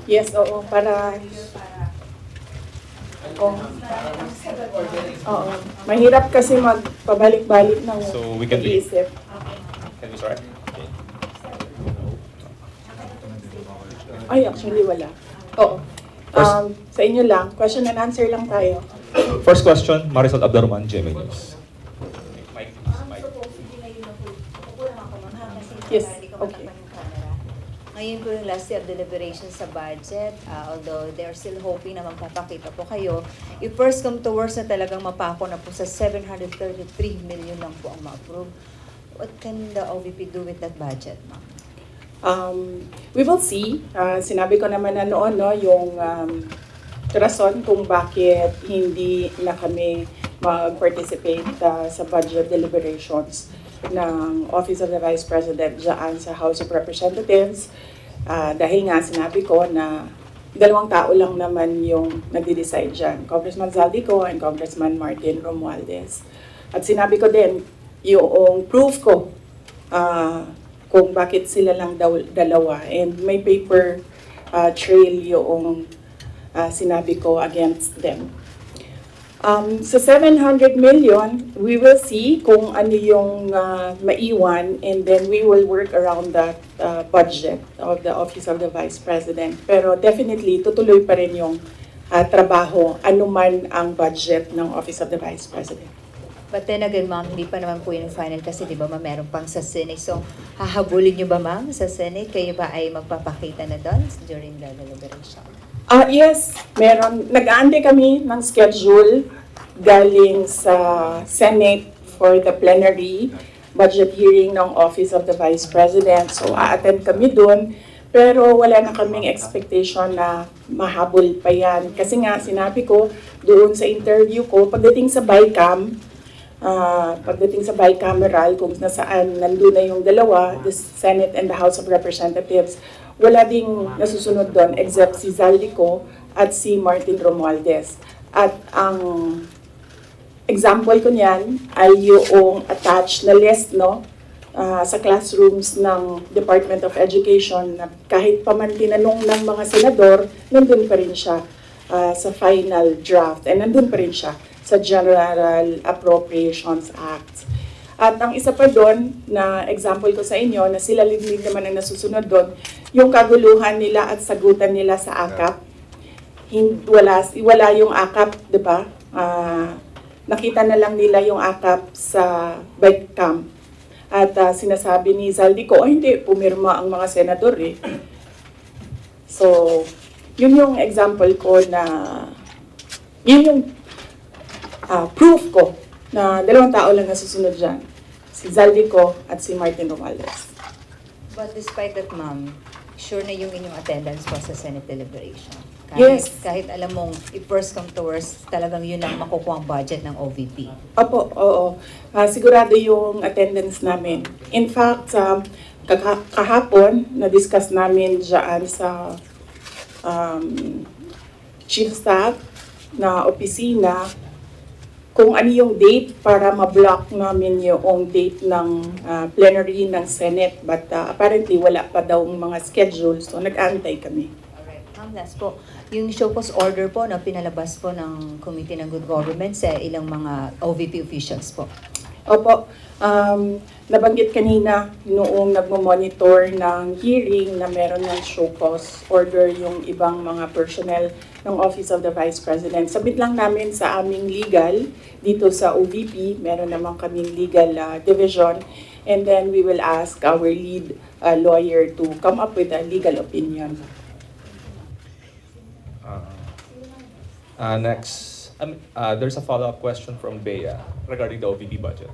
Yes, oo, para... Oo. Oo. Mahirap kasi magpabalik-balik ng So, we can pag-iisip. Can we start? Okay. Ay, actually, wala. Oo. Sa inyo lang, question and answer lang tayo. First question, Marisol Abdarman, GMA News. Mike, Mike. Yes, okay. Ngayon po yung last day of deliberation sa budget, although they're still hoping na magpapakita po kayo, if first come to worst na talagang mapako na po sa 733 million lang po ang ma-approve, what can the OVP do with that budget, ma'am? We will see. Sinabi ko naman na noon, no, yung rason kung bakit hindi na kami mag-participate sa budget deliberations ng Office of the Vice President dyan sa House of Representatives. Dahil nga sinabi ko na dalawang tao lang naman yung nagde-decide dyan, Congressman Zaldico and Congressman Martin Romualdez. At sinabi ko din, yung proof ko kung bakit sila lang dalawa. And may paper trail yung sinabi ko against them. Sa 700 million, we will see kung ano yung maiwan, and then we will work around that budget of the Office of the Vice President. Pero definitely, tutuloy pa rin yung trabaho, anuman ang budget ng Office of the Vice President. But then again, ma'am, hindi pa naman po yung final kasi di ba, ma'am, meron pang sa Senate. So, hahabulin nyo ba, ma'am, sa Senate? Kayo ba ay magpapakita na doon during the deliberation? Yes, meron. Nag-aantay kami ng schedule galing sa Senate for the plenary budget hearing ng Office of the Vice President. So, a-attend kami dun. Pero wala na kaming expectation na mahabol pa yan. Kasi nga, sinabi ko doon sa interview ko, pagdating sa bicameral, kung nasaan nandun na yung dalawa, the Senate and the House of Representatives, wala ding nasusunod doon except si Zaldico at si Martin Romualdez. At ang example ko niyan ay yung attached na list, no, sa classrooms ng Department of Education, na kahit pa man tinanong ng mga senador, nandun pa rin siya sa final draft, and nandun pa rin siya sa General Appropriations Act. At ang isa pa doon na example ko sa inyo, na sila liglig naman ang nasusunod doon, yung kaguluhan nila at sagutan nila sa AKAP. Wala yung AKAP, di ba? Nakita na lang nila yung AKAP sa bike camp. At sinasabi ni Zaldico, hindi, pumirma ang mga senador eh. So, yun yung example ko na, yun yung proof ko na dalawang tao lang nasusunod dyan. Si Zaldico at si Martin Romualdez. But despite that, ma'am, sure na yung inyong attendance po sa Senate deliberation? Yes. Kahit alam mong if first come to worst, talagang yun ang makukuha ang budget ng OVP. Opo, oo. Sigurado yung attendance namin. In fact, kahapon, na-discuss namin dyan sa Chief Staff na opisina kung ano yung date para ma-block namin yung date ng plenary ng Senate. But apparently, wala pa daw mga schedule, so nag-aantay kami. Alright, ma'am, last po. Yung show cause order po na pinalabas po ng Committee ng Good Government sa ilang mga OVP officials po. Opo, nabanggit kanina noong nagmo-monitor ng hearing na meron ng show cause order yung ibang mga personnel ng Office of the Vice President. Sabit lang namin sa aming legal dito sa OVP, meron naman kaming legal division, and then we will ask our lead lawyer to come up with a legal opinion. Next, there's a follow-up question from Bea regarding the OVP budget.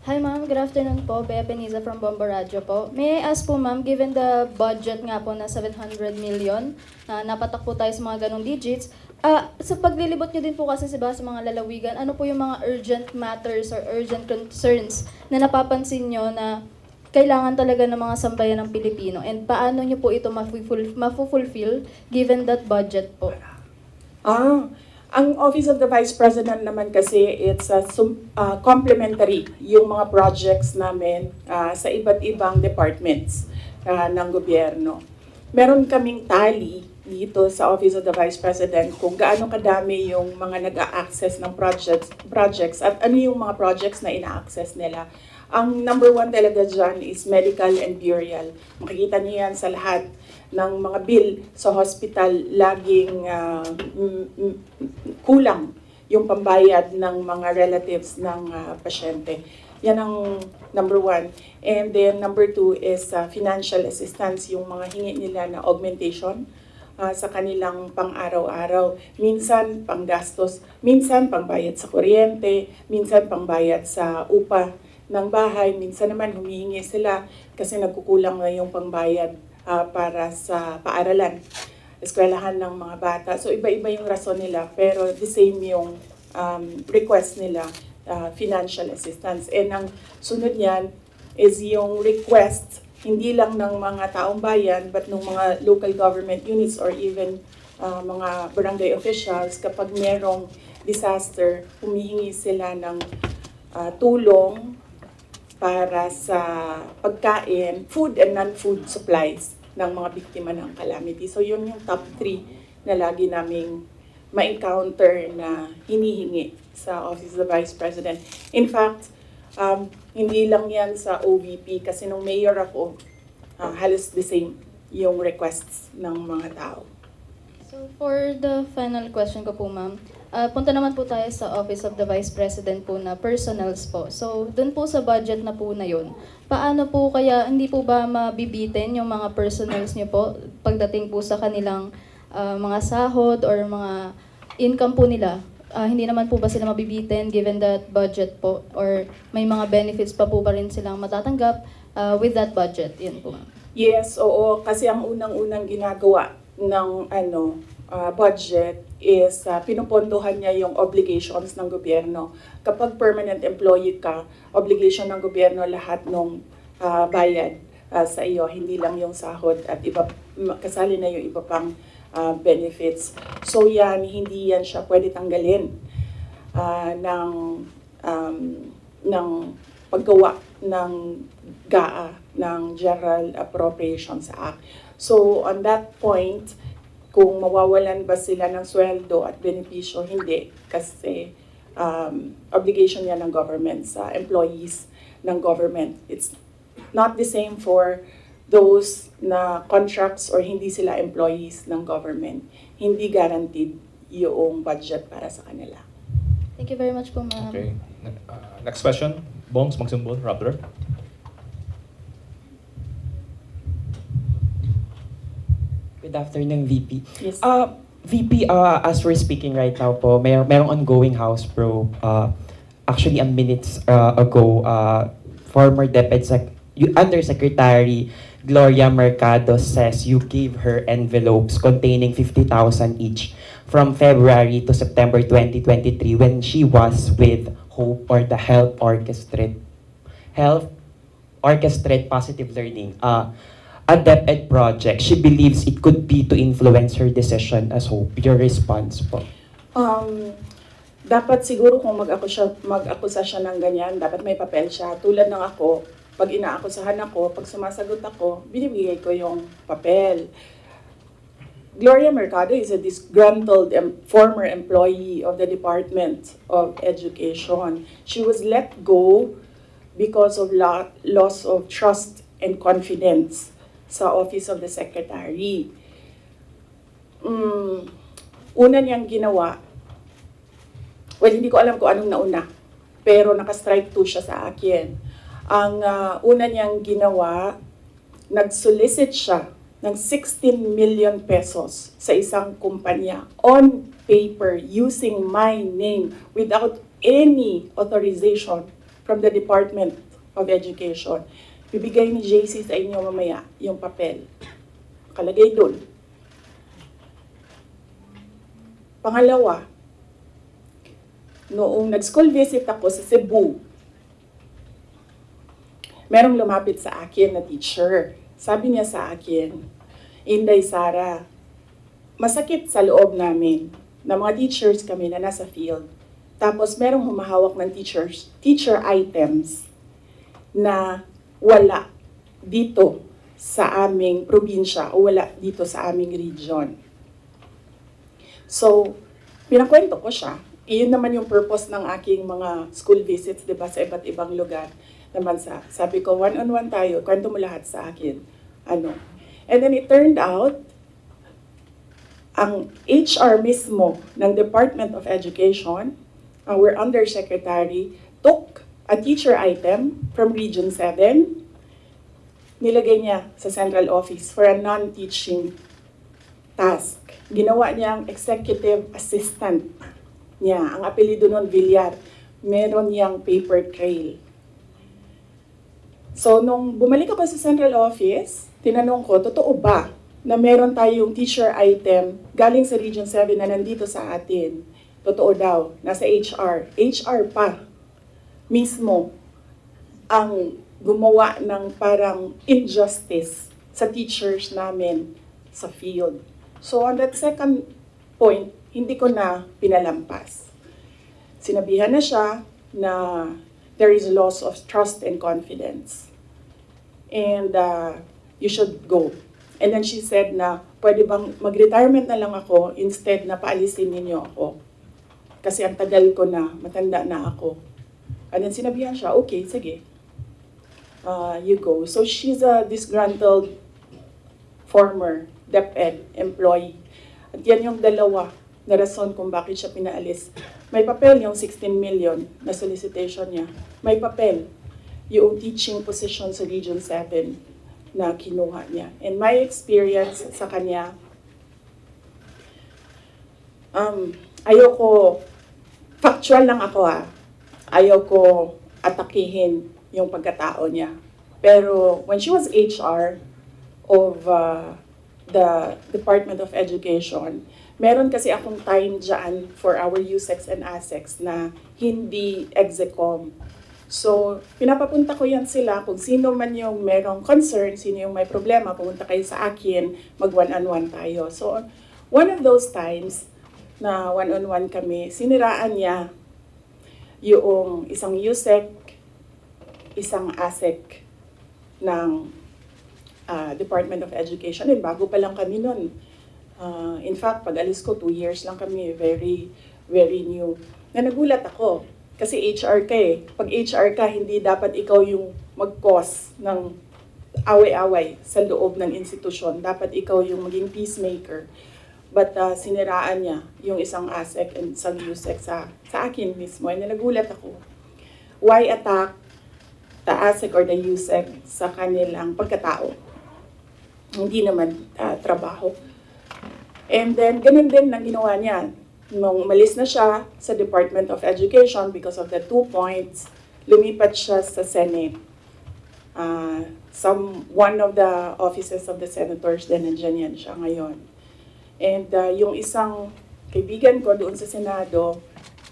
Hi ma'am, good afternoon po. Bea Peniza from Bomba Radio po. May I ask po ma'am, given the budget nga po na 700 million, napatak po tayo sa mga ganong digits, sa paglilibot nyo din po kasi sa mga lalawigan, ano po yung mga urgent matters or urgent concerns na napapansin nyo na kailangan talaga ng mga sambayan ng Pilipino, and paano nyo po ito mafu-fulfill given that budget po? Ang Office of the Vice President naman kasi, it's complementary yung mga projects namin sa iba't ibang departments ng gobyerno. meron kaming tally dito sa Office of the Vice President kung gaano kadami yung mga nag-a-access ng projects at ano yung mga projects na ina-access nila. Ang number one talaga dyan is medical and burial. Makikita niyo yan sa lahat ng mga bill sa hospital, laging kulang yung pambayad ng mga relatives ng pasyente. Yan ang number one. And then number two is financial assistance, yung mga hingi nila na augmentation sa kanilang pang-araw-araw. Minsan panggastos, minsan pangbayad sa kuryente, minsan pangbayad sa upa ng bahay, minsan naman humihingi sila kasi nagkukulang na yung pangbayad para sa paaralan, eskwelahan ng mga bata. So iba-iba yung rason nila, pero the same yung request nila, financial assistance. And ang sunod niyan is yung request, hindi lang ng mga taong bayan, but ng mga local government units or even mga barangay officials. Kapag merong disaster, humihingi sila ng tulong para sa pagkain, food and non-food supplies ng mga biktima ng calamity. So yun yung top 3 na lagi naming ma-encounter na hinihingi sa Office of the Vice President. In fact, hindi lang yan sa OVP kasi nung mayor ako, halos the same yung requests ng mga tao. So for the final question ko po, ma'am, punta naman po tayo sa Office of the Vice President po na personals po. So dun po sa budget na po na yun, paano po kaya, hindi po ba mabibitin yung mga personals niyo po pagdating po sa kanilang mga sahod or mga income po nila? Hindi naman po ba sila mabibitin given that budget po? Or may mga benefits pa po ba rin silang matatanggap with that budget? Yun po, ma'am. Yes, oo. Kasi ang unang-unang ginagawa ng budget is pinupondohan niya yung obligations ng gobyerno. Kapag permanent employee ka, obligation ng gobyerno lahat ng bayad sa iyo, hindi lang yung sahod at iba, kasali na yung iba pang benefits. So yan, hindi yan siya pwede tanggalin ng paggawa ng GAA, ng General Appropriations Act. So on that point, kung mawawalan ba sila ng sweldo at benepisyo, hindi. Kasi obligation yan ng government sa employees ng government. It's not the same for those na contracts or hindi sila employees ng government. Hindi guaranteed yung budget para sa kanila. Thank you very much po, ma'am. Okay. Next question. Bongs, magsimbol, Raptor. Good afternoon, VP. Yes. VP, as we're speaking right now po, merong ongoing House probe. Actually, minutes ago, former Undersecretary Gloria Mercado says you gave her envelopes containing 50,000 each from February to September 2023 when she was with HOPE or the Health Orchestrate Positive Learning, a DepEd project. She believes it could be to influence her decision as HOPE. Your response po? Dapat siguro kung mag-akusa siya ng ganyan, dapat may papel siya. Tulad ng ako, pag inaakusahan ako, pag sumasagot ako, binibigay ko yung papel. Gloria Mercado is a disgruntled former employee of the Department of Education. She was let go because of loss of trust and confidence sa Office of the Secretary. Una niyang ginawa, well, hindi ko alam kung anong nauna, pero naka-strike 2 siya sa akin. Ang una niyang ginawa, nag-solicit siya ng 16 million pesos sa isang kumpanya on paper using my name without any authorization from the Department of Education. Bibigay ni JC sa inyo mamaya yung papel. Kalagay doon. Pangalawa, noong nag-school visit ako sa Cebu, merong lumapit sa akin na teacher. Sabi niya sa akin, Inday Sara, masakit sa loob namin na mga teachers kami na nasa field. Tapos merong humahawak ng teacher items na wala dito sa aming probinsya o wala dito sa aming region. So, pinakwento ko siya. Iyon naman yung purpose ng aking mga school visits, di ba, sa iba't ibang lugar naman sabi ko, one-on-one tayo, kwento mo lahat sa akin. Ano. And then it turned out, ang HR mismo ng Department of Education, our undersecretary, took a teacher item from Region 7, nilagay niya sa central office for a non-teaching task. Ginawa niyang executive assistant niya. Ang apelido nun, Villar. Meron niyang paper trail. So, nung bumalik ako sa central office, tinanong ko, totoo ba na meron tayong teacher item galing sa Region 7 na nandito sa atin? Totoo daw, nasa HR. HR pa mismo ang gumawa ng parang injustice sa teachers namin sa field. So on that second point, hindi ko na pinalampas. Sinabihan na siya na there is loss of trust and confidence. And you should go. And then she said na, pwede bang mag-retirement na lang ako instead na paalisin ninyo ako. Kasi ang tagal ko na, matanda na ako. And then sinabihan siya, okay, sige. You go. So she's a disgruntled former DepEd employee. At yan yung dalawa na rason kung bakit siya pinaalis. May papel yung 16 million na solicitation niya. May papel yung teaching position sa Region 7 na kinuha niya. And my experience sa kanya, ayoko, factual lang ako ayoko atakihin yung pagkatao niya. Pero when she was HR of the Department of Education, meron kasi akong time dyan for our USEX and ASEX na hindi execom. So, pinapapunta ko yan sila kung sino man yung merong concern, sino yung may problema, pumunta kayo sa akin, mag one-on-one tayo. So, one of those times na one-on-one kami, siniraan niya yung isang USEC, isang ASEC ng Department of Education. And bago pa lang kami nun. In fact, pag alis ko, 2 years lang kami, very, very new. Na nagulat ako, kasi HR ka eh. Pag HR ka, hindi dapat ikaw yung mag-cause ng away-away sa loob ng institusyon. Dapat ikaw yung maging peacemaker. But siniraan niya yung isang ASEC and isang USEC sa akin mismo. And nagulat ako. Why attack the ASEC or the USEC sa kanilang pagkatao? Hindi naman trabaho. And then, ganun din ang ginawa niya. Nung umalis na siya sa Department of Education because of the 2 points, lumipat siya sa Senate. One of the offices of the senators din, nandiyan yan siya ngayon. And yung isang kaibigan ko doon sa Senado,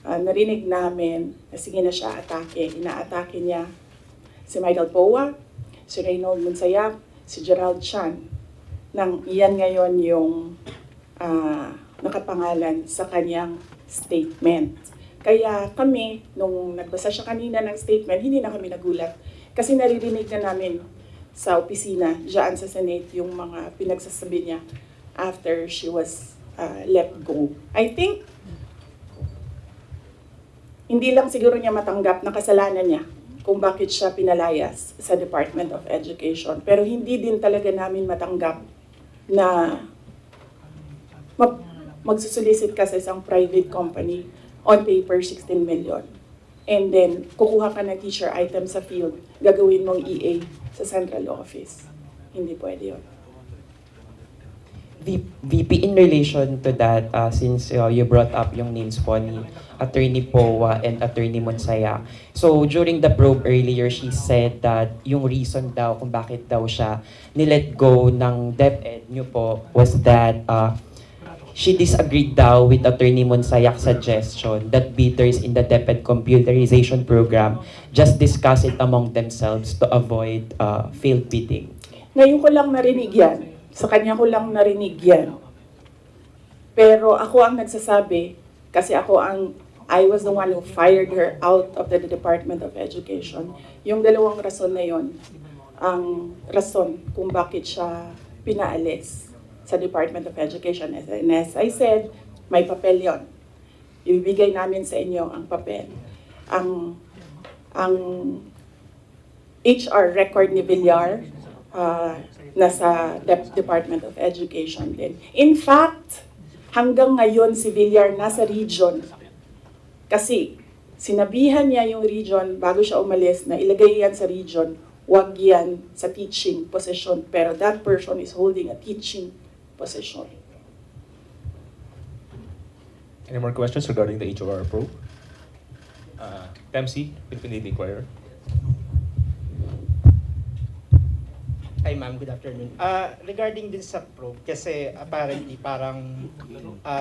narinig namin na sige na siya atake. Inaatake niya si Michael Poa, si Reynold Monsayak, si Gerald Chan. Nang iyan ngayon yung nakapangalan sa kanyang statement. Kaya kami, nung nagbasa siya kanina ng statement, hindi na kami nagulat. Kasi naririnig na namin sa opisina, dyan sa Senate, yung mga pinagsasabi niya after she was let go. I think, hindi lang siguro niya matanggap na kasalanan niya kung bakit siya pinalayas sa Department of Education. Pero hindi din talaga namin matanggap na magsusolicit ka sa isang private company on paper 16 million. And then, kukuha ka ng teacher item sa field, gagawin mong EA sa central office. Hindi pwede yun. VP, in relation to that, since you brought up yung names po ni Attorney Poa and Attorney Monsayak. So during the probe earlier, she said that yung reason daw kung bakit daw siya nilet go ng DepEd nyo po was that she disagreed daw with Attorney Monsayak's suggestion that bidders in the DepEd computerization program just discuss it among themselves to avoid failed bidding. Ngayon ko lang narinig yan. Sa kanya ko lang narinig yan. Pero ako ang nagsasabi, kasi I was the one who fired her out of the Department of Education. Yung dalawang rason na yon, ang rason kung bakit siya pinaalis sa Department of Education. And as I said, may papel yon. Ibibigay namin sa inyo ang papel. Ang HR record ni Villar, nasa Department of Education din. In fact, hanggang ngayon si Villar nasa region. Kasi sinabihan niya yung region bago siya umalis na ilagay yan sa region, wag yan sa teaching position. Pero that person is holding a teaching position. Any more questions regarding the HOR probe? MC, Philippine Daily Inquirer. Hi ma'am, good afternoon. Regarding din sa probe, kasi apparently parang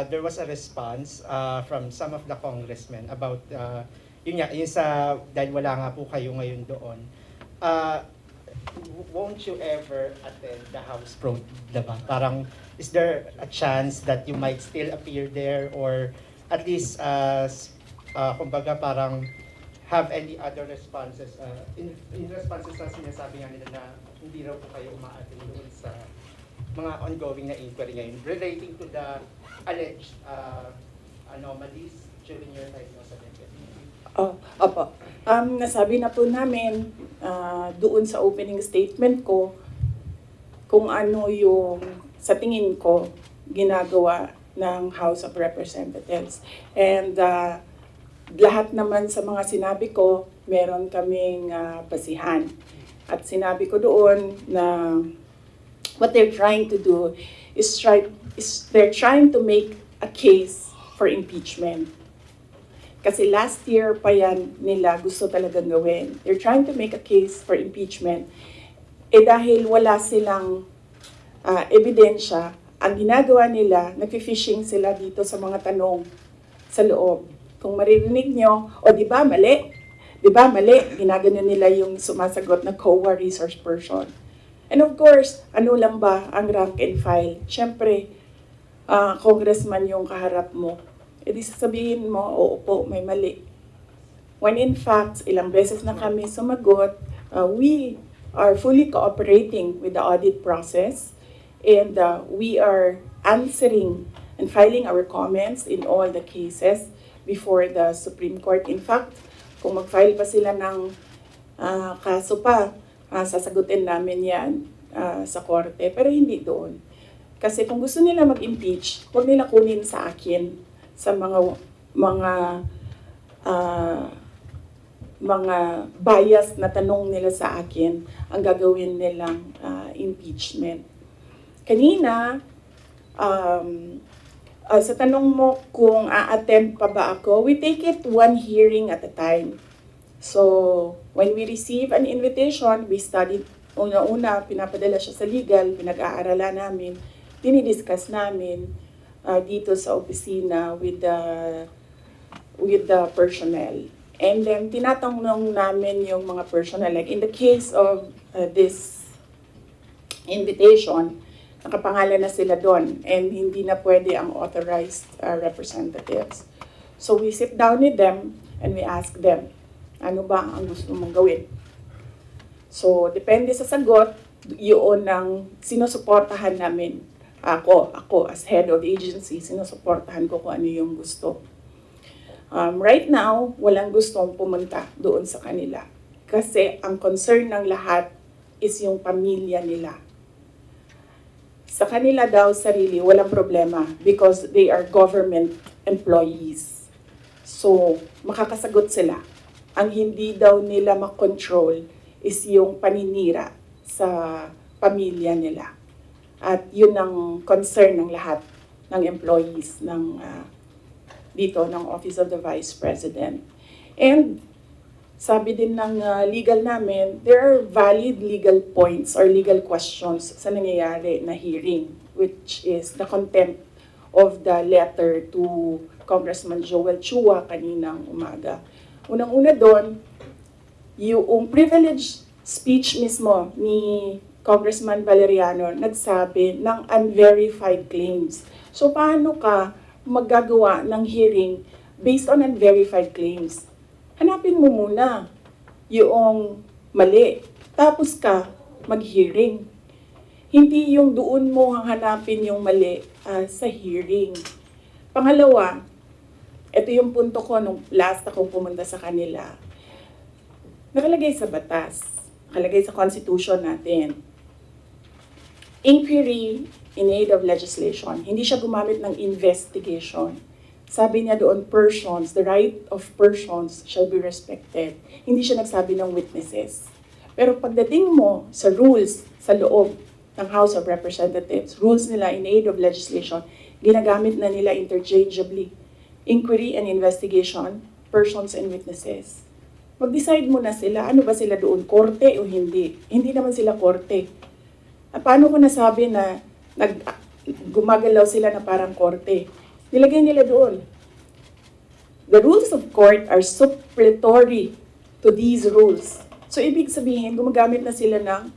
there was a response from some of the congressmen about, yun sa, dahil wala nga po kayo ngayon doon, won't you ever attend the House probe, diba? Parang, is there a chance that you might still appear there or at least, kumbaga parang, have any other responses, in responses na sinasabi nga nila na hindi raw po kayo umaattend doon sa mga ongoing na inquiry ngayon relating to the alleged anomalies during your time sa DepEd. Opo. Nasabi na po namin doon sa opening statement ko kung ano yung sa tingin ko ginagawa ng House of Representatives. And lahat naman sa mga sinabi ko, meron kaming basihan. At sinabi ko doon na what they're trying to do is they're trying to make a case for impeachment. Kasi last year pa yan nila gusto talagang gawin. They're trying to make a case for impeachment. Dahil wala silang ebidensya, ang ginagawa nila, nag-fishing sila dito sa mga tanong sa loob. Kung maririnig nyo, di ba mali? Di ba mali? Ginagano nila yung sumasagot na COA resource person. And of course, ano lang ba ang rank and file? Siyempre, congressman yung kaharap mo. Di sasabihin mo, oo po, may mali. When in fact, ilang beses na kami sumagot, we are fully cooperating with the audit process and we are answering and filing our comments in all the cases before the Supreme Court. In fact, kung mag-file pa sila ng kaso pa, sasagutin namin yan sa korte. Pero hindi doon. Kasi kung gusto nila mag-impeach, huwag nila kunin sa akin sa mga bias na tanong nila sa akin ang gagawin nilang impeachment. Kanina, sa tanong mo kung a-attend pa ba ako, we take it one hearing at a time. So, when we receive an invitation, we study, una-una, pinapadala siya sa legal, pinag-aaralan namin, dinidiscuss namin dito sa opisina with the personnel. And then, tinatanong namin yung mga personnel. Like in the case of this invitation, nakapangalan na sila doon and hindi na pwede ang authorized representatives. So we sit down with them and we ask them, ano ba ang gusto mong gawin? So depende sa sagot, yun ang sinusuportahan namin. Ako as head of the agency, sinusuportahan ko kung ano yung gusto. Right now, walang gustong pumunta doon sa kanila. Kasi ang concern ng lahat is yung pamilya nila. Sa kanila daw sarili, walang problema because they are government employees. So, makakasagot sila. Ang hindi daw nila makontrol is yung paninira sa pamilya nila. At yun ang concern ng lahat ng employees ng dito ng Office of the Vice President. And sabi din ng legal namin, there are valid legal points or legal questions sa nangyayari na hearing, which is the contempt of the letter to Congressman Joel Chua kaninang umaga. Unang-una doon, yung privileged speech mismo ni Congressman Valeriano nagsabi ng unverified claims. So paano ka maggagawa ng hearing based on unverified claims? Hanapin mo muna yung mali. Tapos ka mag-hearing. Hindi yung doon mo hanapin yung mali sa hearing. Pangalawa, ito yung punto ko nung last akong pumunta sa kanila. Nakalagay sa batas, nakalagay sa constitution natin. Inquiry in aid of legislation. Hindi siya gumamit ng investigation. Sabi niya doon, persons, the right of persons shall be respected. Hindi siya nagsabi ng witnesses. Pero pagdating mo sa rules sa loob ng House of Representatives, rules nila in aid of legislation, ginagamit na nila interchangeably. Inquiry and investigation, persons and witnesses. Mag-decide muna sila, ano ba sila doon, korte o hindi. Hindi naman sila korte. Paano ko nasabi na gumagalaw sila na parang korte? Nilagay nila doon. The rules of court are supplementary to these rules. So, ibig sabihin, gumagamit na sila ng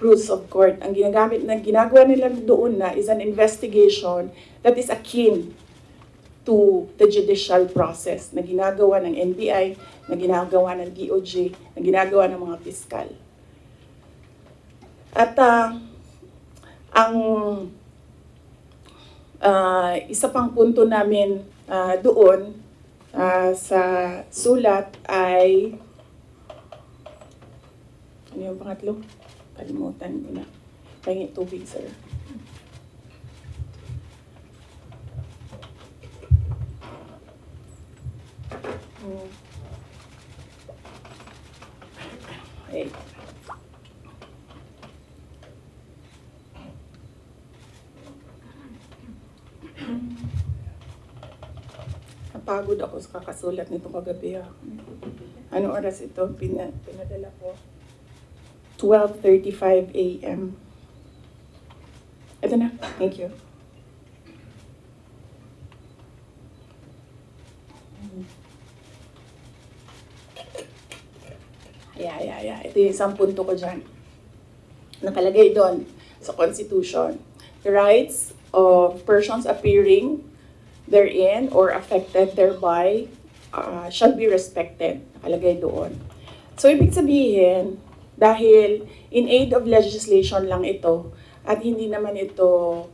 rules of court. Ang ginagawa nila doon na is an investigation that is akin to the judicial process na ginagawa ng NBI, na ginagawa ng DOJ, na ginagawa ng mga piskal. At ang isa pang punto namin doon sa sulat ay, ano yung pangatlo? Kalimutan ko na. Pahingi tubig, sir. Okay. Napagod ako sa kakasulat nito kagabi. Ano oras ito? Pinadala ko. 12:35 a.m. Ito na. Thank you. Yeah. Ito yung isang punto ko dyan. Nakalagay doon sa Constitution. The rights of persons appearing therein or affected thereby shall be respected. Nakalagay doon. So, ibig sabihin, dahil in aid of legislation lang ito, at hindi naman ito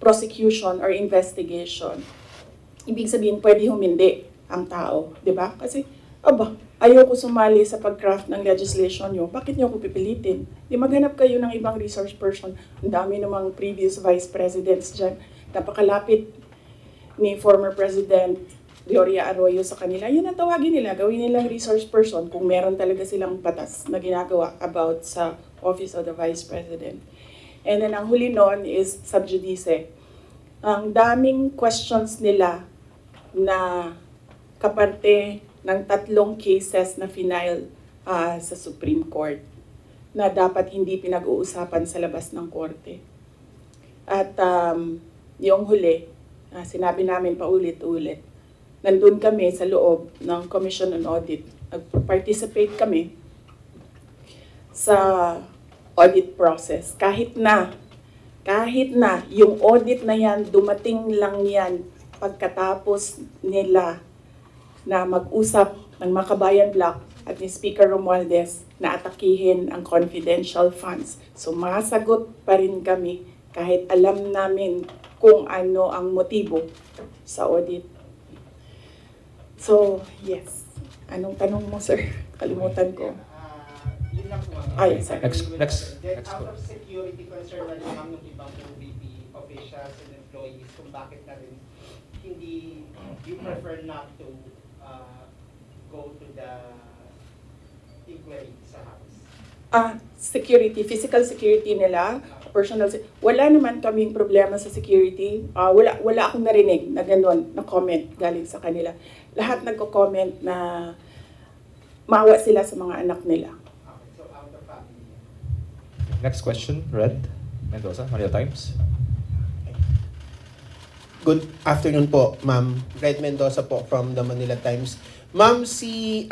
prosecution or investigation, ibig sabihin, pwede humindi ang tao. Diba? Kasi, ayoko sumali sa pag-craft ng legislation nyo, bakit nyo ako pipilitin? Di maghanap kayo ng ibang resource person. Ang dami namang previous vice presidents dyan. Napakalapit ni former President Gloria Arroyo sa kanila. Yun ang tawagin nila, gawin nilang resource person kung meron talaga silang batas na ginagawa about sa Office of the Vice President. And then ang huli noon is sub judice. Ang daming questions nila na kaparte ng 3 cases na final sa Supreme Court na dapat hindi pinag-uusapan sa labas ng korte. At yung huli, sinabi namin paulit-ulit, nandun kami sa loob ng Commission on Audit. Nag-participate kami sa audit process. Kahit na yung audit na yan, dumating lang yan pagkatapos nila na mag-usap ng Makabayan Block at ni Speaker Romualdez na atakihin ang confidential funds. So masagot pa rin kami kahit alam namin kung ano ang motibo sa audit. So, yes. Anong tanong mo, sir? Kalimutan ko. Yun lang po. Next. Out of security concern na lang ng ibang OVP officials and employees kung bakit na rin hindi you prefer not to go to the inquiry sa House? Security, physical security nila, personal wala naman kaming problema sa security. Wala akong narinig na gano'n, na comment galing sa kanila. Lahat nagko-comment na maawa sila sa mga anak nila. Okay, so out of family. Next question, Red Mendoza, Manila Times. Good afternoon po, Ma'am. Red Mendoza po from the Manila Times. Ma'am, si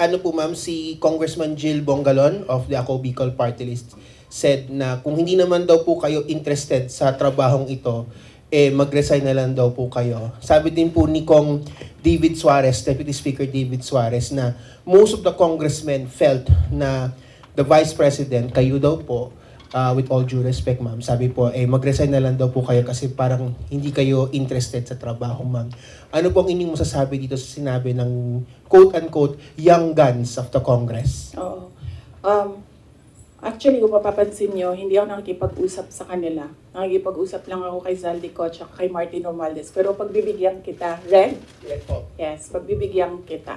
Congressman Jill Bongalon of the Ako Bicol Party List said na kung hindi naman daw po kayo interested sa trabahong ito, mag-resign na lang daw po kayo. Sabi din po ni Kong David Suarez, Deputy Speaker David Suarez, na most of the congressmen felt na the Vice President, kayo daw po, with all due respect, ma'am, sabi po, mag-resign na lang daw po kayo kasi parang hindi kayo interested sa trabaho, ma'am. Ano po ang inyong masasabi dito sa sinabi ng quote-unquote young guns of the Congress? Oo. Actually, kung mapapansin nyo, hindi ako nakikipag-usap sa kanila. Nakikipag-usap lang ako kay Zaldico at kay Martin Romualdez. Pero pagbibigyan kita, Red? Yes po. Yes, pagbibigyan kita.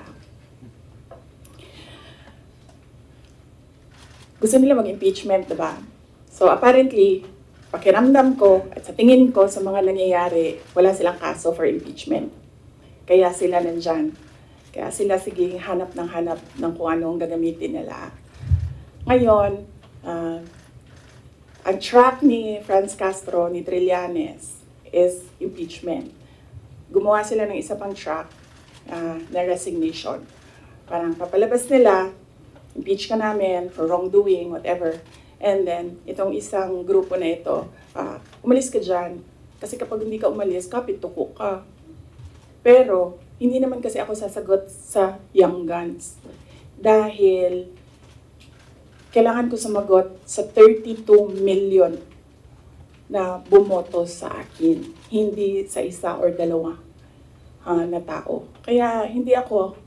Gusto nila mag-impeachment, diba? So apparently, pakiramdam ko at sa tingin ko sa mga nangyayari, wala silang kaso for impeachment. Kaya sila nandyan. Kaya sila sige hanap ng kung anong gagamitin nila. Ngayon, ang track ni Franz Castro, ni Trillanes, is impeachment. Gumawa sila ng isa pang track na resignation. Parang papalabas nila, impeach ka namin for wrongdoing, whatever. And then, itong isang grupo na ito, umalis ka dyan. Kasi kapag hindi ka umalis, kapit tuko ka. Pero, hindi naman kasi ako sasagot sa young guns. Dahil, kailangan ko sumagot sa 32 million na bumoto sa akin. Hindi sa isa or dalawa na tao. Kaya hindi ako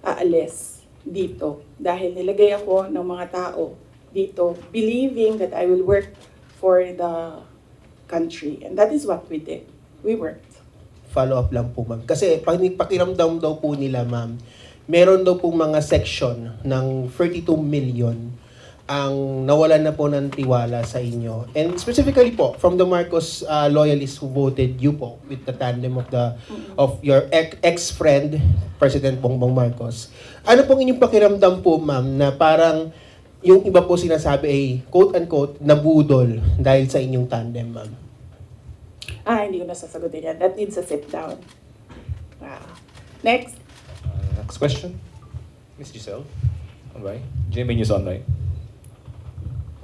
aalis dito. Dahil nilagay ako ng mga tao dito believing that I will work for the country. And that is what we did. We worked. Follow-up lang po, ma'am. Kasi pakiramdam daw po nila, ma'am, meron daw po mga section ng 32 million ang nawalan na po ng tiwala sa inyo. And specifically po, from the Marcos loyalists who voted you po with the tandem of your ex-friend, President Bongbong Marcos. Ano pong inyong pakiramdam po, ma'am, na parang yung iba po sinasabi ay quote-unquote nabudol dahil sa inyong tandem, ma'am? Hindi ko nasasagutin yan. That needs a sit down. Next. Next question. Miss Giselle. Online. GMA News Online.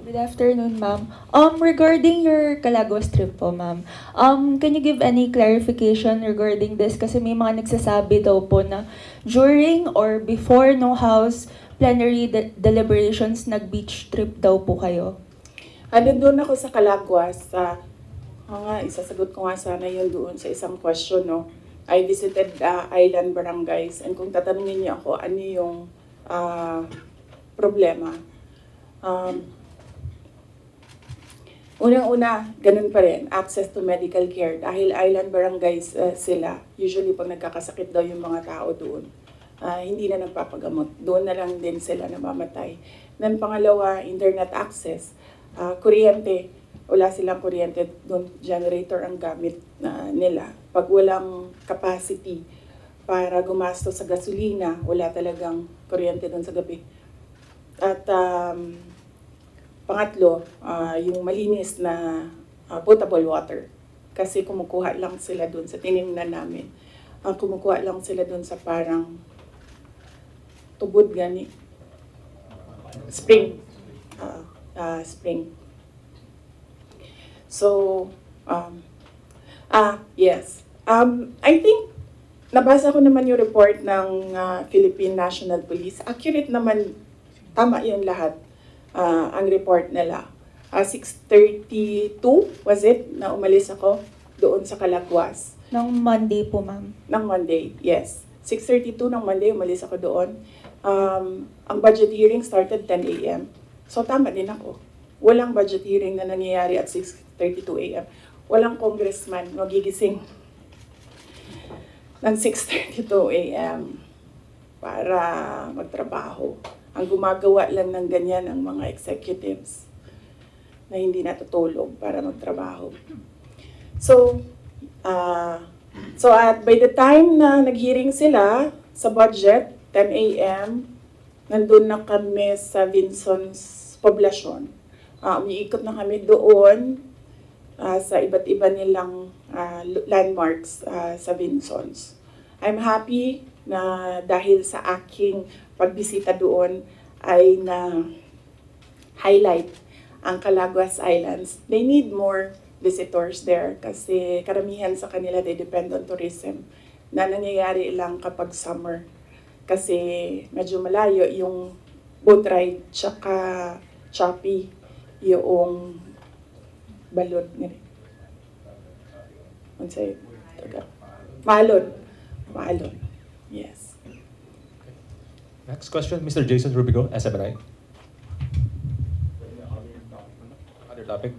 Good afternoon, ma'am. Regarding your Calaguas trip po, ma'am, can you give any clarification regarding this? Kasi may mga nagsasabi daw po na during or before no House plenary deliberations, nag-beach trip daw po kayo. Doon ako sa Calaguas. Isasagot ko nga sana yun doon sa isang question, no? I visited island barangays and kung tatanungin niyo ako, ano yung problema? Unang-una, ganun pa rin, access to medical care. Dahil island barangays sila, usually pag nagkakasakit daw yung mga tao doon, hindi na nagpapagamot. Doon na lang din sila namamatay. Then pangalawa, internet access. Kuryente, wala silang kuryente doon, generator ang gamit nila. Pag walang capacity para gumasto sa gasolina, wala talagang kuryente doon sa gabi. At pangatlo, yung malinis na potable water. Kasi kumukuha lang sila doon sa tiningnan namin. Kumukuha lang sila doon sa parang tubod gani. Spring. Spring. So, yes. I think, nabasa ko naman yung report ng Philippine National Police. Accurate naman, tama yun lahat. Ang report nila. 6:32, was it, na umalis ako doon sa Calaguas. Nung Monday po, ma'am. Ng Monday, yes. 6:32 ng Monday, umalis ako doon. Ang budget hearing started 10 a.m. So tama din ako. Walang budget hearing na nangyayari at 6:32 a.m. Walang congressman magigising ng 6:32 a.m. para magtrabaho. Ang gumagawa lang ng ganyan ang mga executives na hindi natutulog para magtrabaho. So at by the time na nag-hearing sila sa budget, 10 a.m., nandun na kami sa Vinson's poblasyon. Umiikot na kami doon sa iba't iba nilang landmarks sa Vinson's. I'm happy na dahil sa aking pagbisita doon ay na-highlight ang Calaguas Islands. They need more visitors there kasi karamihan sa kanila they depend on tourism na nangyayari lang kapag summer. Kasi medyo malayo yung boat ride, tsaka Shopee, yung balod nila. Ano sa'yo? Maalon. Maalon. Yes. Next question, Mr. Jason Rubico, SMNI. Other topic?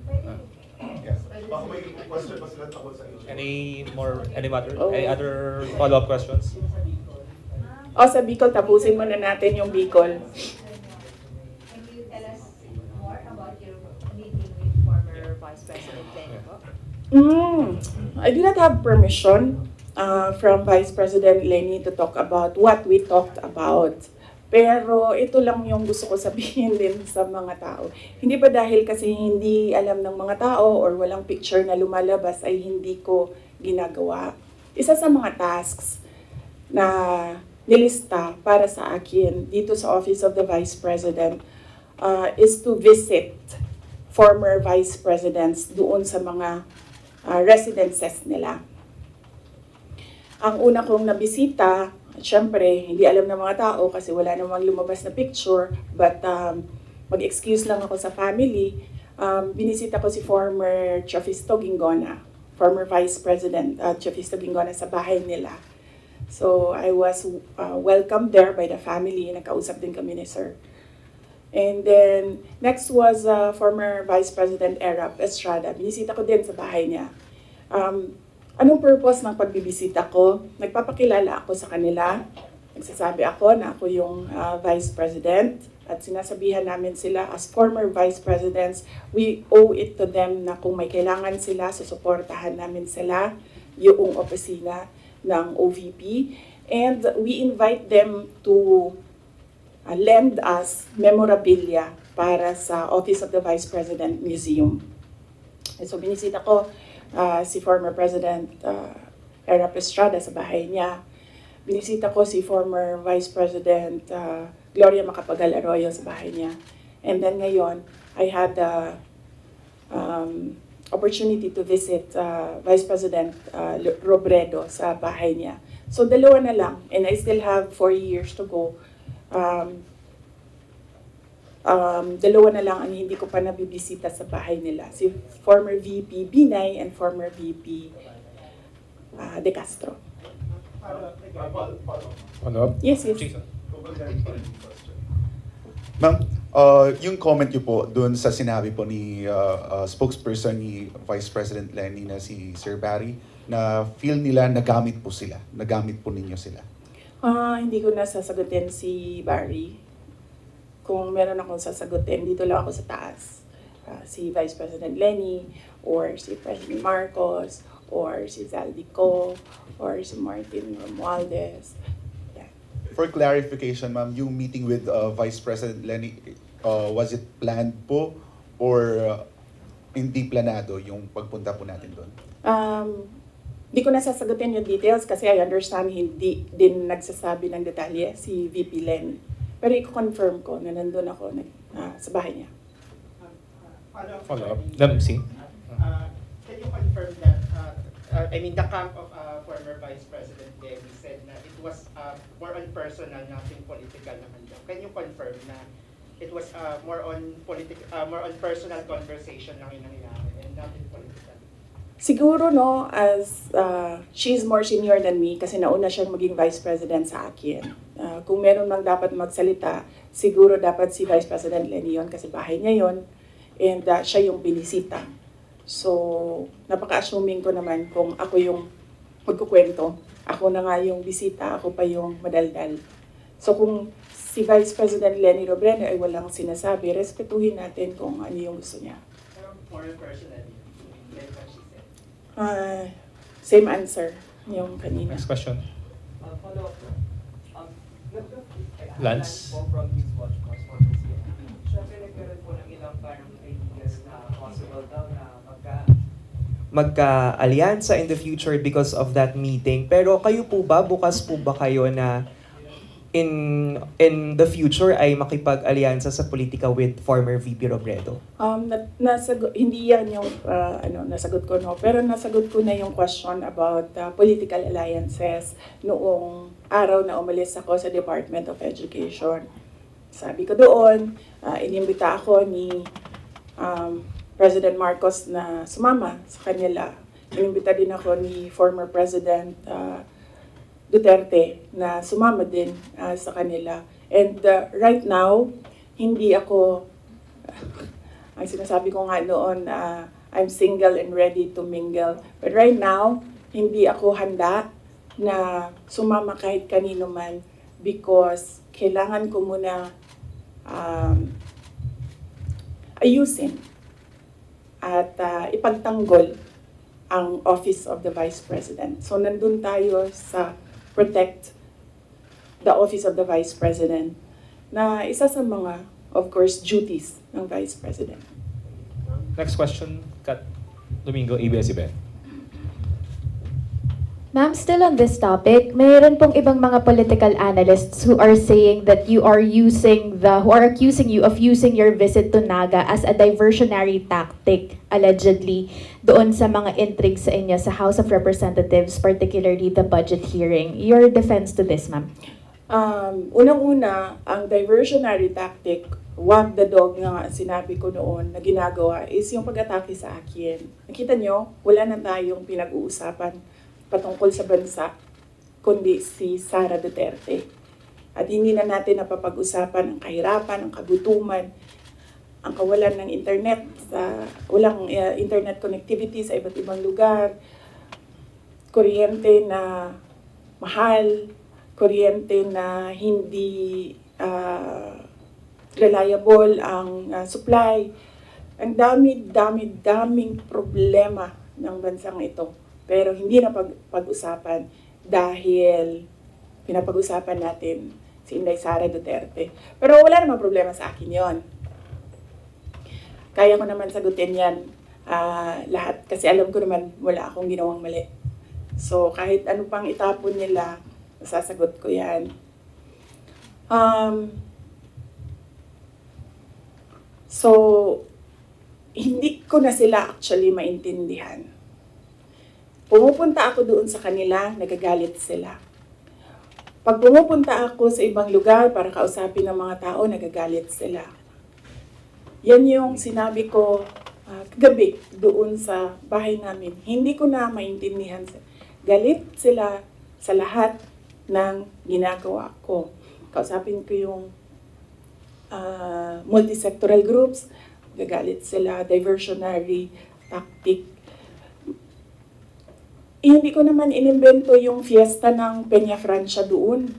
Any other follow-up questions? Sa Bicol, tapusin muna natin yung Bicol. Can you tell us more about your meeting with former Vice President Lenny po? I do not have permission from Vice President Lenny to talk about what we talked about. Pero ito lang yung gusto ko sabihin din sa mga tao. Hindi ba dahil kasi hindi alam ng mga tao or walang picture na lumalabas ay hindi ko ginagawa. Isa sa mga tasks na nilista para sa akin dito sa Office of the Vice President is to visit former Vice Presidents doon sa mga residences nila. Ang una kong nabisita, syempre, hindi alam ng mga tao kasi wala namang lumabas na picture, but mag-excuse lang ako sa family. Binisita ko si former Chafisto Gingona, former Vice President Chafisto Gingona sa bahay nila. So I was welcomed there by the family. Nakausap din kami ni Sir. And then, next was former Vice President Erap Estrada. Binisita ko din sa bahay niya. Anong purpose ng pagbibisita ko? Nagpapakilala ako sa kanila. Nagsasabi ako na ako yung Vice President. At sinasabihan namin sila as former Vice Presidents, we owe it to them na kung may kailangan sila, susuportahan namin sila, yung opisina ng OVP. And we invite them to lend us memorabilia para sa Office of the Vice President Museum. And so binisita ko si former President Erap Estrada sa bahay niya. Binisita ko si former Vice President Gloria Macapagal Arroyo sa bahay niya. And then ngayon, I had the opportunity to visit Vice President Robredo sa bahay niya. So dalawa na lang, and I still have 4 years to go. Dalawa na lang ang hindi ko pa nabibisita sa bahay nila. Si former VP Binay and former VP De Castro. Follow-up? Yes, yes. Jason. Ma'am, yung comment niyo po doon sa sinabi po ni spokesperson ni Vice President Lenny na si Sir Barry na feel nila nagamit po sila, nagamit po ninyo sila. Hindi ko na sasagutin si Barry. Kung meron akong sasagutin, dito lang ako sa taas. Si Vice President Lenny, or si President Marcos, or si Zaldico, or si Martin Romualdez. Yeah. For clarification, ma'am, yung meeting with Vice President Lenny, was it planned po or hindi planado yung pagpunta po natin doon? Hindi ko na sasagutin yung details kasi I understand hindi din nagsasabi ng detalye si VP Lenny. Pero i-confirm ko na nandun ako sa bahay niya. Follow-up. MC. Can you confirm that, the camp of former Vice President Lenny said na it was more on personal, nothing political naman daw. Can you confirm na it was more on personal conversation lang yung nangyari and nothing political? Siguro no, as she's more senior than me kasi nauna siyang maging Vice President sa akin. Kung meron mang dapat magsalita, siguro dapat si Vice President Lenny yun kasi bahay niya yun and siya yung binisita. So, napaka-assuming ko naman kung ako yung magkukwento, ako na nga yung bisita, ako pa yung madaldal. So, kung si Vice President Lenny Robredo ay walang sinasabi, respetuhin natin kung ano yung gusto niya. More personally, like what she said. Same answer yung kanina. Next question. Follow-up. Lance? From his watch cost policy. Siyempre, nagkaroon po ng ilang parang ideas na possible daw na magka-alyansa in the future because of that meeting. Pero kayo po ba, bukas po ba kayo na in the future ay makipag-alyansa sa politika with former VP Robredo? Hindi yan yung nasagot ko, no? Pero nasagot ko na yung question about political alliances noong araw na umalis ako sa Department of Education. sabi ko doon, inimbita ako ni President Marcos na sumama sa kanila. Inimbita din ako ni former President Duterte na sumama din sa kanila. And right now, hindi ako, ang sinasabi ko nga noon, I'm single and ready to mingle. But right now, hindi ako handa na sumama kahit kanino man because kailangan ko muna ayusin at ipagtanggol ang Office of the Vice President. So nandun tayo sa protect the Office of the Vice President na isa sa mga, of course, duties ng Vice President. Next question, Kat Domingo, ABS-CBN. Ma'am, still on this topic, mayroon pong ibang mga political analysts who are saying that you are who are accusing you of using your visit to Naga as a diversionary tactic, allegedly, doon sa mga intrigue sa inyo sa House of Representatives, particularly the budget hearing. Your defense to this, ma'am? Unang-una, ang diversionary tactic, wag the dog nga sinabi ko noon na ginagawa is yung pag-atake sa akin. Nakita nyo, wala na tayong pinag-uusapan patungkol sa bansa, kundi si Sara Duterte. At hindi na natin napapag-usapan ang kahirapan, ang kagutuman, ang kawalan ng internet, walang internet connectivity sa iba't ibang lugar, kuryente na mahal, kuryente na hindi reliable ang supply. Ang daming problema ng bansang ito. Pero hindi na pag-usapan dahil pinapag-usapan natin si Inday Sara Duterte. Pero wala namang problema sa akin yon. Kaya ko naman sagutin yan lahat kasi alam ko naman wala akong ginawang mali. So kahit ano pang itapon nila, sasagot ko yan. So hindi ko na sila actually maintindihan. Pumupunta ako doon sa kanila, nagagalit sila. Pag pumupunta ako sa ibang lugar para kausapin ng mga tao, nagagalit sila. Yan yung sinabi ko kagabi doon sa bahay namin. Hindi ko na maintindihan. Galit sila sa lahat ng ginagawa ko. Kausapin ko yung multisectoral groups, nagagalit sila, diversionary tactic. Hindi ko naman inimbento yung fiesta ng Peña Francia doon.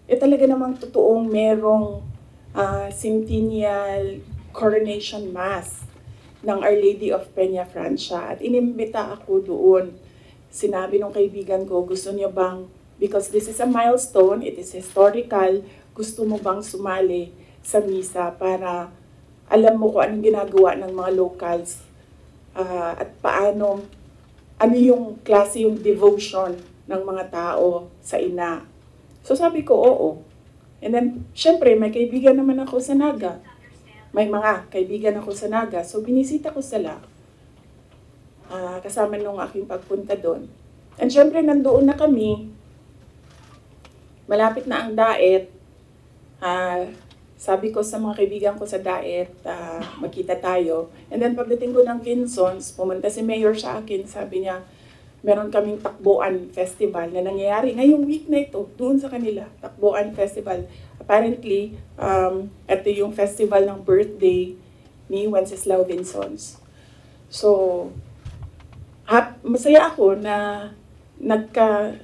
Talaga namang totoong merong centennial coronation mass ng Our Lady of Peña Francia. At inimbita ako doon. Sinabi ng kaibigan ko, gusto niyo bang, because this is a milestone, it is historical, gusto mo bang sumali sa misa para alam mo kung anong ginagawa ng mga locals at paano ano yung klase, yung devotion ng mga tao sa ina. So sabi ko, oo. And then, syempre, may kaibigan naman ako sa Naga. May mga kaibigan ako sa Naga. So binisita ko sila. Kasama nung aking pagpunta doon. And syempre, nandoon na kami. Malapit na ang daet. Sabi ko sa mga kaibigan ko sa daet, magkita tayo. And then pagdating ko ng Vinsons, pumunta si Mayor sa akin, sabi niya, meron kaming Takbuan Festival na nangyayari ngayong week na ito, doon sa kanila, Takbuan Festival. Apparently, ito yung festival ng birthday ni Wenceslao Vinsons. So, masaya ako na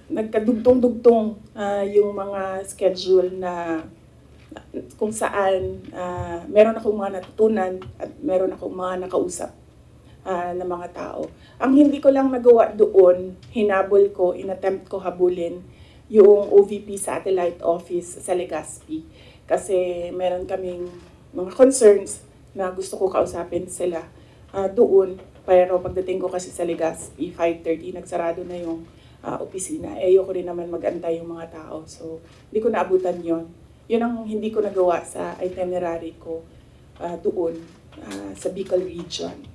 nagkadugtong-dugtong yung mga schedule na kung saan meron akong mga natutunan at meron akong mga nakausap na mga tao. Ang hindi ko lang nagawa doon, hinabol ko, inattempt ko habulin yung OVP Satellite Office sa Legazpi. Kasi meron kaming mga concerns na gusto ko kausapin sila doon. Pero pagdating ko kasi sa Legazpi, 5:30, nagsarado na yung opisina. Ayoko rin naman mag-antay yung mga tao. So, hindi ko naabutan yon. Yun ang hindi ko nagawa sa itinerary ko doon sa Bicol region.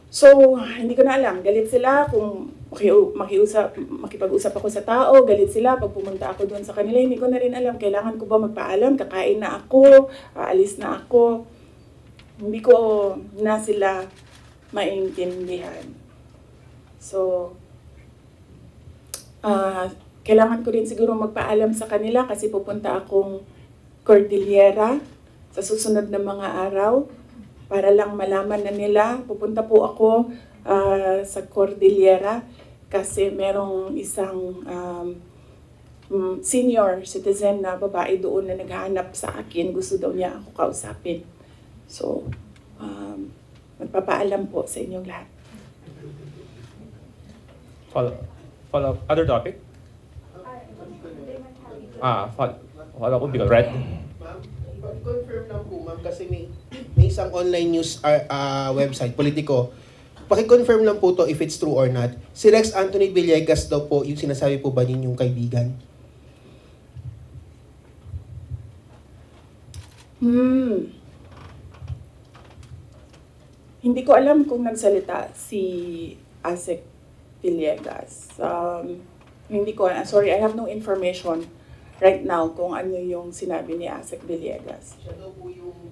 So, hindi ko na alam. Galit sila kung makipag-usap ako sa tao, galit sila pag pumunta ako doon sa kanila, hindi ko na rin alam, kailangan ko ba magpaalam, kakain na ako, aalis na ako. Hindi ko na sila maintindihan. So, kailangan ko rin siguro magpaalam sa kanila kasi pupunta akong Cordillera sa susunod na mga araw para lang malaman na nila. Pupunta po ako sa Cordillera kasi merong isang senior citizen na babae doon na naghahanap sa akin. Gusto daw niya ako kausapin. So, magpapaalam po sa inyong lahat. Follow other topic? Follow up because right? Confirm lang po, ma'am, kasi may isang online news website, Politico. Paki-confirm lang po to if it's true or not. Si Rex Anthony Villegas daw po, yung sinasabi po ba ninyong kaibigan? Hindi ko alam kung nagsalita si Asek Villegas. Sorry, I have no information right now kung ano yung sinabi ni Asek Villegas. Siya daw po yung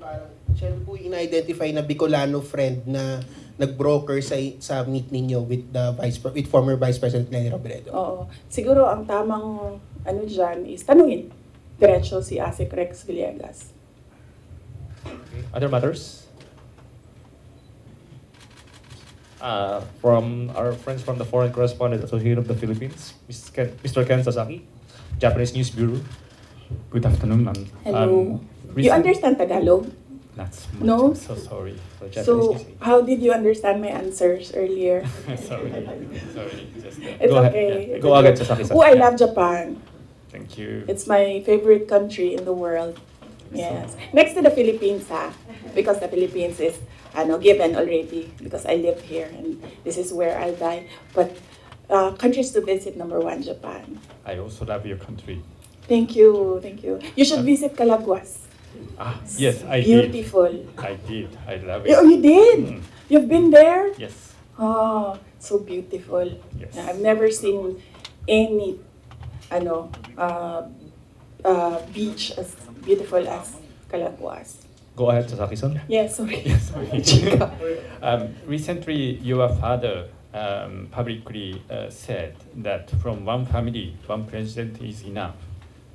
ina-identify na Bicolano friend na nag-broker sa meet ninyo with former Vice President Leni Robredo. Oo. Siguro ang tamang dyan is tanungin diretso si Asek Rex Villegas. Other matters? From our friends from the Foreign Correspondent Association of the Philippines, Mr. Ken Sasaki, Japanese News Bureau. Good afternoon, ma'am. Hello. You understand Tagalog? That's No? so sorry. So, how did you understand my answers earlier? sorry. It's Go okay. Go ahead, Sasaki-san. Oh, I love Japan. Thank you. It's my favorite country in the world. Yes. Next to the Philippines, because the Philippines is given already because I live here and this is where I'll die. But countries to visit, number 1, Japan. I also love your country. Thank you, thank you. You should visit Calaguas. Yes, I Beautiful. did. I did. I love it. Oh, you did? You've been there? Yes. Oh, so beautiful. Yes. I've never seen any beach as beautiful as Calaguas. Go ahead, Sasaki-san. Yes, sorry. Recently, your father publicly said that from one family, one president is enough.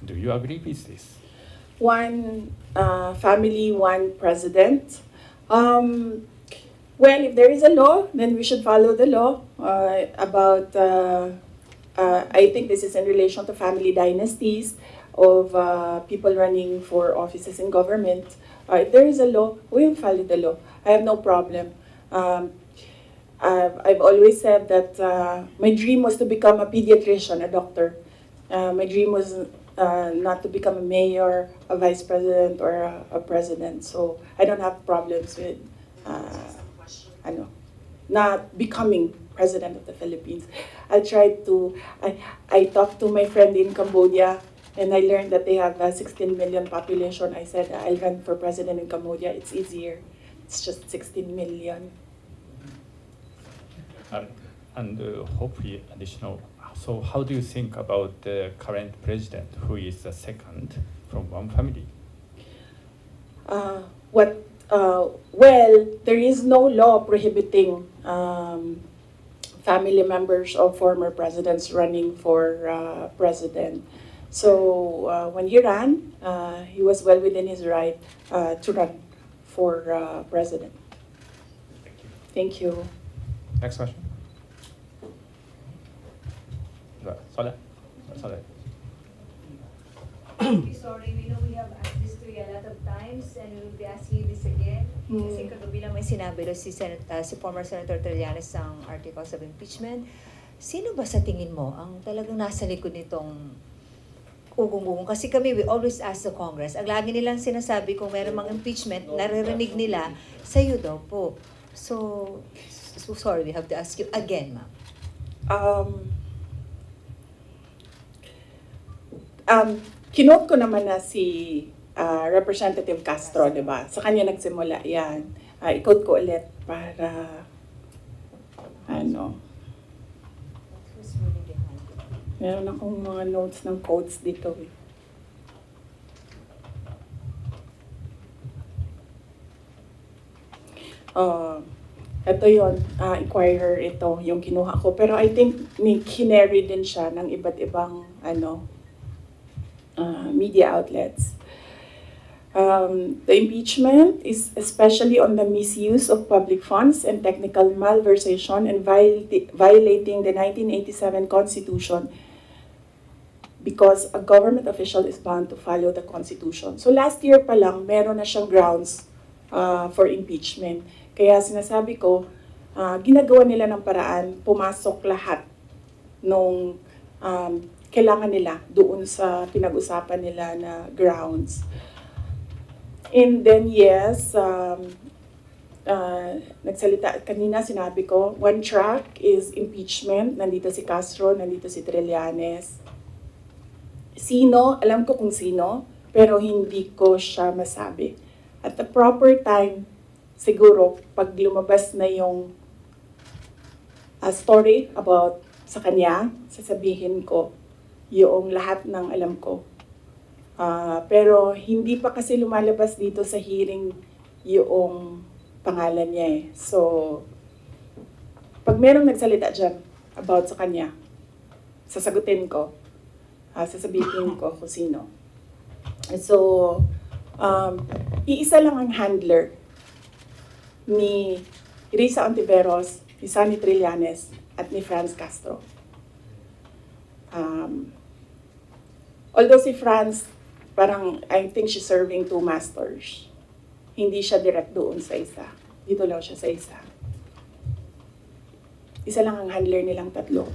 Do you agree with this? One family, one president. Well, if there is a law, then we should follow the law I think this is in relation to family dynasties of people running for offices in government. If there is a law, we will follow the law. I have no problem. I've always said that my dream was to become a pediatrician, a doctor. My dream was not to become a mayor, a vice president, or a president. So I don't have problems with not becoming president of the Philippines. I talked to my friend in Cambodia, and I learned that they have a 16 million population. I said, I'll run for president in Cambodia. It's easier. It's just 16 million. And hopefully additional. So how do you think about the current president, who is the second from one family? Well, there is no law prohibiting family members of former presidents running for president. So when he ran, he was well within his right to run for president. Thank you. Next question. Sola. Sorry, we know we have asked this to you a lot of times and we will be asking you this again. Kasi kagabi lang may sinabi si former Senator Trillanes ng articles of impeachment. Sino ba sa tingin mo ang talagang nasa likod nitong ugong-ugong? Kasi kami, we always ask the Congress. Ang lagi nilang sinasabi kung meron mga impeachment, naririnig nila, sa'yo daw po. So sorry, we have to ask you again, ma'am. Kinote ko naman na si Representative Castro, di ba? Sa kanya nagsimula yan. I-quote ko ulit para Meron akong mga notes ng quotes dito eh. Ito yon, Inquirer ito, yung kinuha ko. Pero I think ni kinary din siya ng iba't ibang media outlets. The impeachment is especially on the misuse of public funds and technical malversation and violating the 1987 Constitution because a government official is bound to follow the Constitution. So last year pa lang, meron na siyang grounds for impeachment. Kaya sinasabi ko, ginagawa nila ng paraan, pumasok lahat nung kailangan nila doon sa pinag-usapan nila na grounds. And then yes, nagsalita, kanina sinabi ko, one track is impeachment, nandito si Castro, nandito si Trillanes. Sino, alam ko kung sino, pero hindi ko siya masabi. At the proper time, siguro, pag lumabas na yung story about sa kanya, sasabihin ko yung lahat ng alam ko. Pero hindi pa kasi lumalabas dito sa hearing yung pangalan niya eh. So, pag merong nagsalita dyan about sa kanya, sasagutin ko, sasabihin ko kung sino. So, iisa lang ang handler ni Risa Ontiveros, ni Sonny Trillanes, at ni Franz Castro. Although si Franz, parang I think she's serving two masters. Hindi siya direct doon sa isa. Dito lang siya sa isa. Isa lang ang handler nilang tatlo.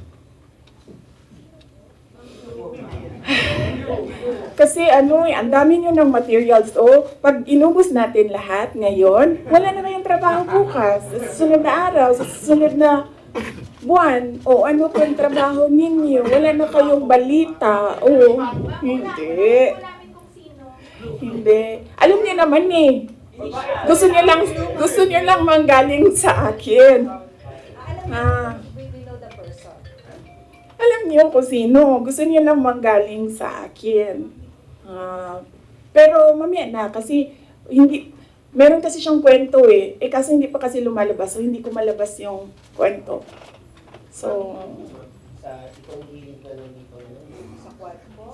Kasi ang dami nyo ng materials. Pag inubos natin lahat ngayon, wala na yung trabaho bukas. Sa susunod na araw, sa susunod na buwan, ano po yung trabaho ninyo? Wala na kayong balita. Hindi. Hindi. Alam niyo naman eh. Gusto niyo lang manggaling sa akin. Alam niyo kung sino. Gusto niyo lang manggaling sa akin. Pero mamaya na kasi meron kasi siyang kwento eh. Kasi hindi pa kasi lumalabas. So hindi ko malabas yung kwento. So sa itong hearing na nandito sa quad po?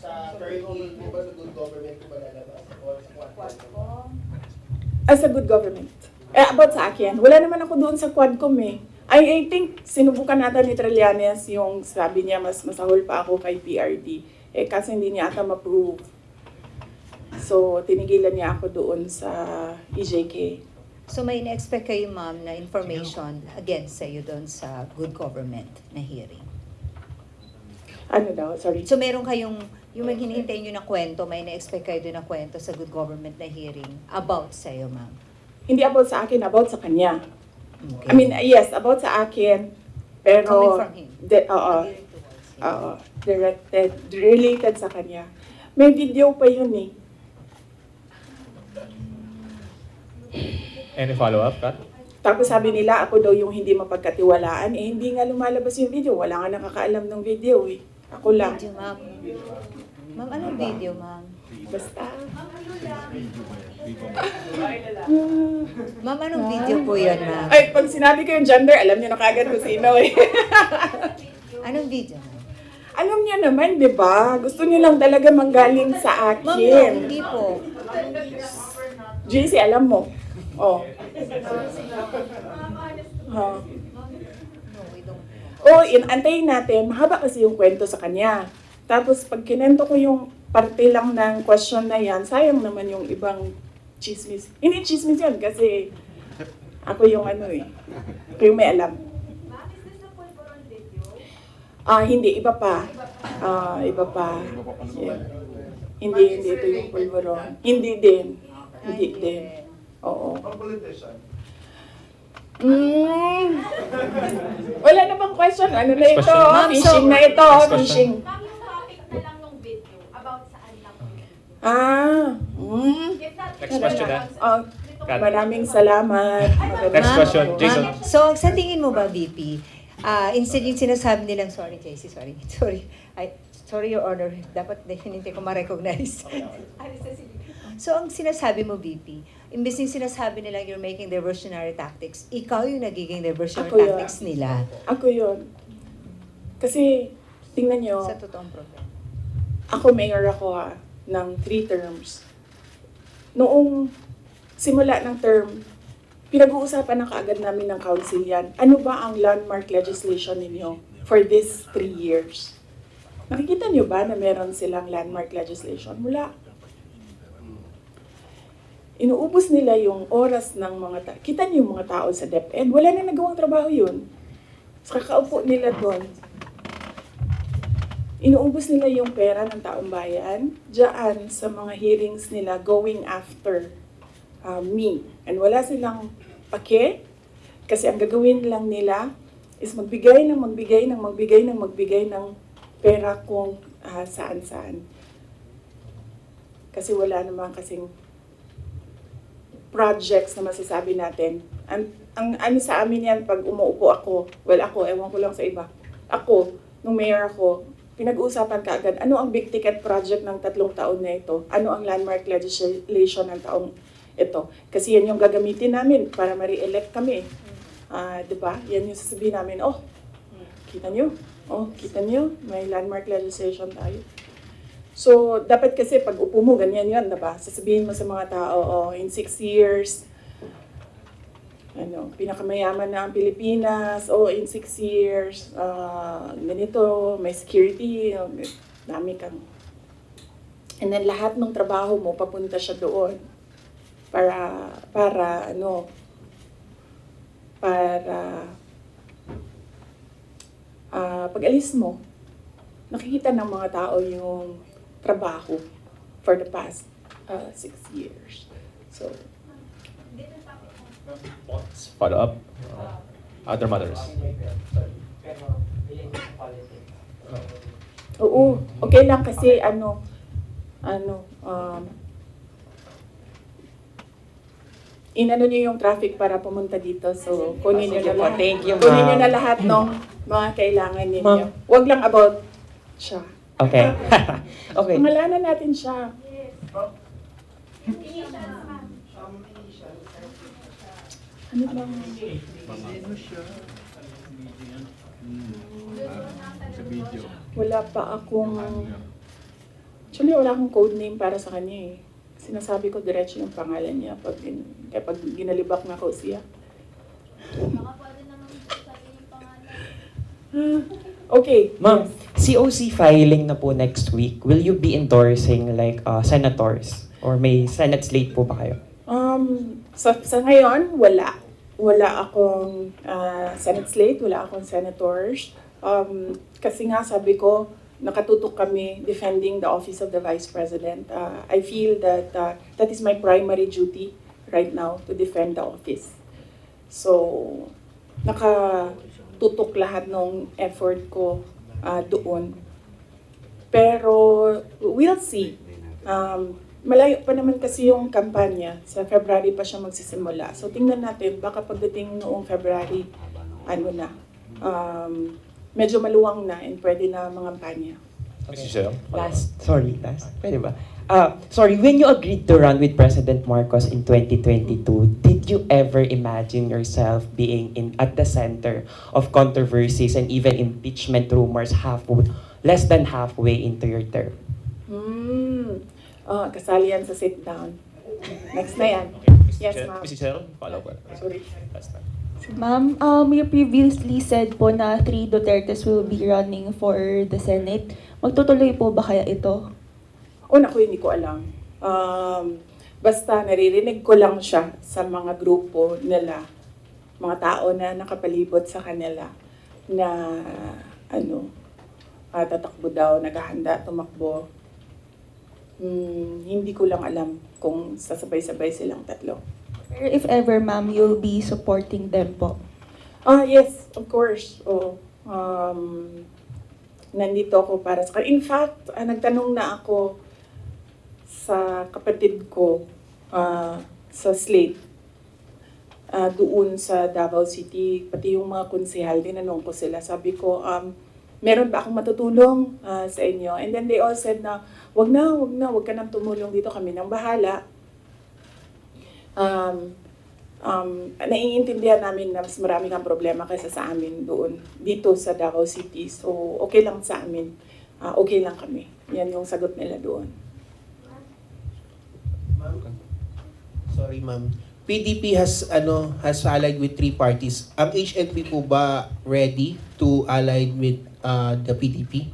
Sa third hearing po ba sa good government po ba lalabas? O sa quad po? Sa good government. About sa akin. Wala naman ako doon sa Quadcom eh. I think sinubukan natin ni Trillanes yung sabi niya mas masahol pa ako kay PRD. Kasi hindi niya ata ma-prove. So tinigilan niya ako doon sa EJK. So may na-expect kayo, ma'am, na information against sa'yo doon sa good government na hearing? Ano daw? Sorry. So meron kayong, yung hinihintay nyo na kwento, may na-expect kayo doon na kwento sa good government na hearing about sa'yo, ma'am? Hindi about sa akin, about sa kanya. Okay. I mean, yes, about sa akin. Pero, coming from him? related sa kanya. May video pa yun eh. Any follow-up, Kat? Tapos sabi nila, ako daw yung hindi mapagkatiwalaan. Hindi nga lumalabas yung video. Wala nga nakakaalam ng video eh. Ako lang. Video, ma'am. Ma'am, anong video, ma'am? Basta. Ma'am, anong video po yun, ma'am? Ay, pag sinabi ko yung gender, alam niyo na kagad kung sino eh. Anong video, ma'am? Alam niyo naman, di ba? Gusto niyo lang talaga manggaling sa Ma'am, akin. hindi po. JC, alam mo. Oh. Antayin natin. Mahaba kasi yung kwento sa kanya. Tapos pag kinento ko yung parte lang ng question na yan, sayang naman yung ibang chismis. Hindi chismis yun kasi ako yung ako yung may alam. Hindi. Iba pa. Iba pa. Yeah. Hindi ito yung pulveron. Hindi din. Oo. Wala na bang question? Ano na ito? Fishing na ito. Fishing. Ma'am, yung topic na lang ng video about saan lang po. Next question na. Maraming salamat. Next question, Jason. Ma'am, so sa tingin mo ba, VP, Instead yung sinasabi nilang, sorry JC, sorry. Sorry Your Honor, dapat hindi ko ma-recognize. So ang sinasabi mo, VP, imbes yung sinasabi nilang you're making diversionary tactics, ikaw yung nagiging diversionary Ako yun. tactics nila. Ako yun. Kasi, tingnan nyo, Sa totoong problema. ako mayor ako ng 3 terms. Noong simula ng term, pinag-uusapan na kaagad namin ng council yan. Ano ba ang landmark legislation ninyo for these 3 years? Nakikita nyo ba na meron silang landmark legislation? Wala. Inuubos nila yung oras ng mga tao. Kita niyo yung mga tao sa DepEd, wala na nagawang trabaho yun. So, kakaupo nila doon. Inuubos nila yung pera ng taong bayan diyan sa mga hearings nila going after me. And wala silang pake kasi ang gagawin lang nila is magbigay ng pera kung saan-saan. Kasi wala naman kasing projects na masasabi natin. Ang ano sa amin yan, pag umuupo ako, ewan ko lang sa iba. Ako, nung mayor ako, pinag-uusapan kaagad, ano ang big ticket project ng 3 taon na ito? Ano ang landmark legislation ng taong ito? Kasi yan yung gagamitin namin para ma-re-elect kami. Diba? Yan yung sasabihin namin, kita nyo, may landmark legislation tayo. So, dapat kasi pag upo mo, ganyan yun, diba? Sasabihin mo sa mga tao, in 6 years, pinakamayaman na ang Pilipinas, in 6 years, ganito, may security, dami kang. And then lahat ng trabaho mo, papunta siya doon. Para pag alis mo, nakikita ng mga tao yung trabaho for the past 6 years. So, Follow up. Other matters. oo, okay lang kasi inano niyo yung traffic para pumunta dito. So, kunin niyo na lahat. Thank you, Kunin niyo ma'am. na lahat ng mga kailangan ninyo. Ma'am. Huwag lang about siya. Okay. Okay. Pangalanan natin siya. Ano bang... Wala pa akong... Actually, wala akong code name para sa kanya eh. Sinasabi ko diretso yung pangalan niya kapag ginalibak na ko siya. Okay. Ma'am, COC filing na po next week. Will you be endorsing like senators? Or may Senate slate po ba kayo? Sa ngayon, wala. Wala akong Senate slate, wala akong senators. Kasi nga sabi ko, nakatutok kami defending the office of the Vice President. I feel that that is my primary duty right now, to defend the office. So, nakatutok lahat ng effort ko doon. Pero, we'll see. Malayo pa naman kasi yung kampanya. Sa February pa siya magsisimula. So, tingnan natin, baka pagdating noong February, medyo maluwang na and pwede na mangampanya. Mrs. Chair. Last. Pwede ba? Sorry, when you agreed to run with President Marcos in 2022, did you ever imagine yourself being at the center of controversies and even impeachment rumors less than halfway into your term? Kasali yan sa sit down. Next na yan. Yes, ma'am. Mrs. Chair, follow up. Sorry. Last time. Ma'am, you previously said po na 3 Dutertes will be running for the Senate. Magtutuloy po ba kaya ito? Naku, hindi ko alam. Basta naririnig ko lang siya sa mga grupo nila, mga tao na nakapalibot sa kanila na tatakbo daw, naghahanda, tumakbo. Hindi ko lang alam kung sasabay-sabay silang tatlo. Pero if ever, ma'am, you'll be supporting them po? Yes, of course. Nandito ako para sa kanila. In fact, nagtanong na ako sa kapatid ko sa slate. doon sa Davao City, pati yung mga konsehal, tinanong ko sila. Sabi ko, meron ba akong matutulong sa inyo? And then they all said na, wag ka nang tumulong dito, kami nang bahala. Naiintindihan namin na mas marami kang problema kaysa sa amin doon, dito sa Davao City. So, okay lang sa amin. Okay lang kami. Yan yung sagot nila doon. Sorry, ma'am. PDP has allied with 3 parties. Ang HNP po ba ready to ally with the PDP?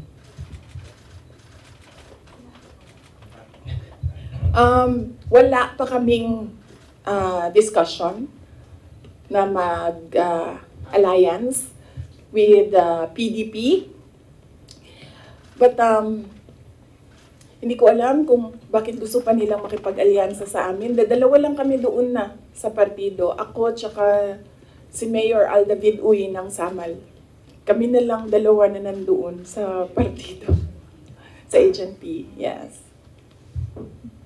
Wala pa kaming discussion na mag-alliance with PDP. But hindi ko alam kung bakit gusto pa nilang makipag-alyansa sa amin. Dalawa lang kami doon na sa partido. Ako tsaka si Mayor Aldavid Uy ng Samal. Kami na lang dalawa na nandoon sa partido. Sa HNP, yes.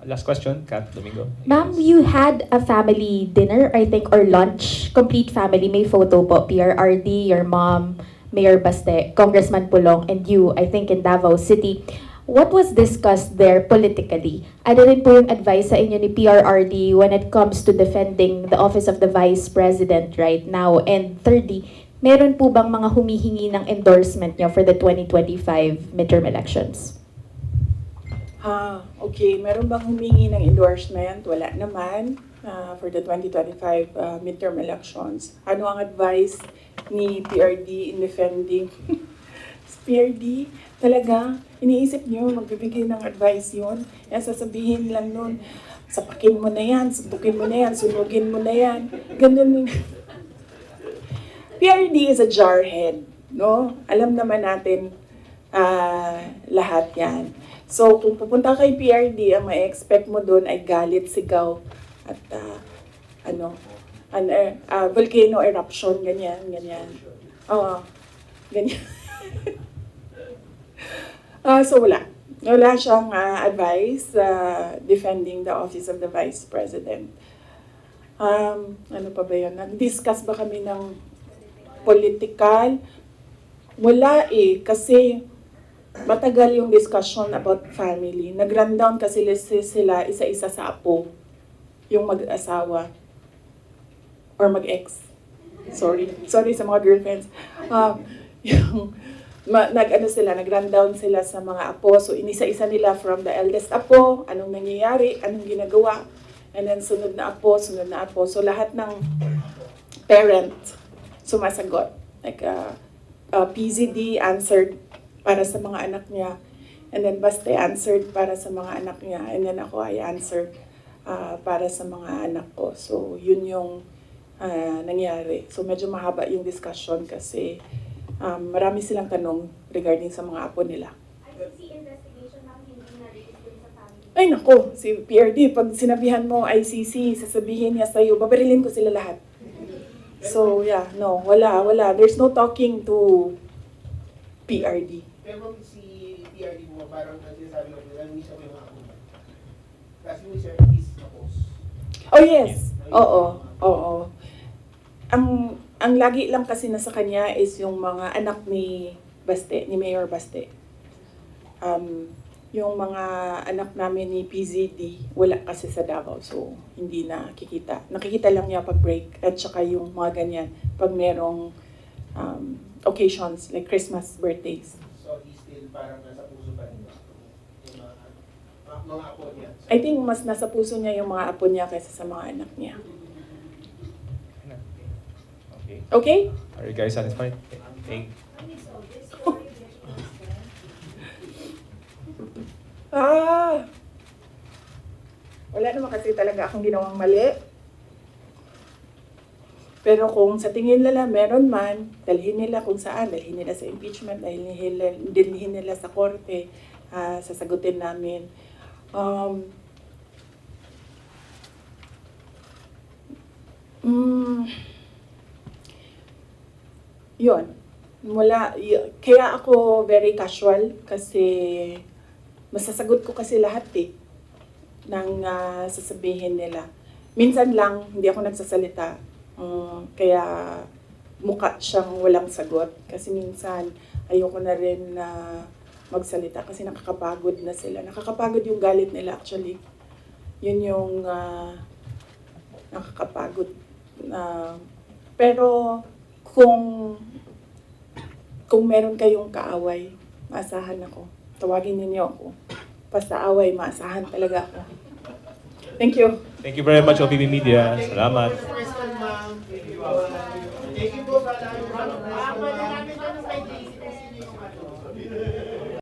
Last question, Kat Domingo. Ma'am, you had a family dinner, I think, or lunch. Complete family. May photo po. PRRD, your mom, Mayor Baste, Congressman Pulong, and you, I think, in Davao City. What was discussed there politically? Ano rin po yung advice sa inyo ni PRRD when it comes to defending the office of the Vice President right now? And thirdly, meron po bang mga humihingi ng endorsement nyo for the 2025 midterm elections? Okay. Meron bang humingi ng endorsement? Wala naman for the 2025 midterm elections. Ano ang advice ni PRD in defending? PRD, talaga, iniisip nyo, magbibigay ng advice yun. Yan, sasabihin lang nun, sapakin mo na yan, subukin mo na yan, sunugin mo na yan. Ganun. PRD is a jarhead, no? Alam naman natin lahat yan. So, kung pupunta kay PRD, ang ma-expect mo doon ay galit, sigaw, at volcano eruption, ganyan. Oo, ganyan. So wala siyang advice defending the office of the Vice President. Ano pa ba yun? Nag-discuss ba kami ng political? Wala kasi matagal yung discussion about family. Nag-rundown kasi sila isa-isa sa apo, yung mag-asawa or mag-ex. Sorry sa mga girlfriends. Nag-rundown sila sa mga apo. So, inisa-isa nila from the eldest apo, anong nangyayari, anong ginagawa, and then sunod na apo. So, lahat ng parent sumasagot. Like, PZD answered para sa mga anak niya, and then Baste answered para sa mga anak niya, and then ako ay answered para sa mga anak ko. So, yun yung nangyari. So, medyo mahaba yung discussion kasi marami silang tanong regarding sa mga apo nila. ICC investigation ng hindi na-release dun sa family. Ay nako, si PRD, pag sinabihan mo ICC, sasabihin niya sa'yo, babarilin ko sila lahat. So yeah, no, wala. There's no talking to PRD. Pero si PRD mo, parang sinasabi ko, nangis ako yung mga apo. Kasi mo siya is tapos. Oh yes, oo. Ang lagi lang kasi nasa kanya is yung mga anak ni Baste, ni Mayor Baste. Yung mga anak namin ni PZD, wala kasi sa Davao, so hindi nakikita. Nakikita lang niya pag break, at saka yung mga ganyan, pag merong occasions, like Christmas, birthdays. So he's still parang nasa puso pa rin ba? Yung mga apo niya. I think mas nasa puso niya yung mga apo niya kaysa sa mga anak niya. Okay? Are you guys satisfied? Wala naman kasi talaga akong ginawang mali. Pero kung sa tingin nila meron man, dalhin nila kung saan, dalhin nila sa impeachment, dalhin nila sa korte, sasagutin namin. Yun. Kaya ako very casual kasi masasagot ko kasi lahat ng sasabihin nila. Minsan lang, hindi ako nagsasalita Kaya mukha siyang walang sagot. Kasi minsan, ayoko na rin na magsalita kasi nakakapagod na sila. Nakakapagod yung galit nila actually. Yun yung nakakapagod. Pero kung meron kayong kaaway, maasahan ako. Tawagin ninyo ako. Basta away, maasahan talaga ako. Thank you. Thank you very much, OPP Media. Salamat. Thank you po.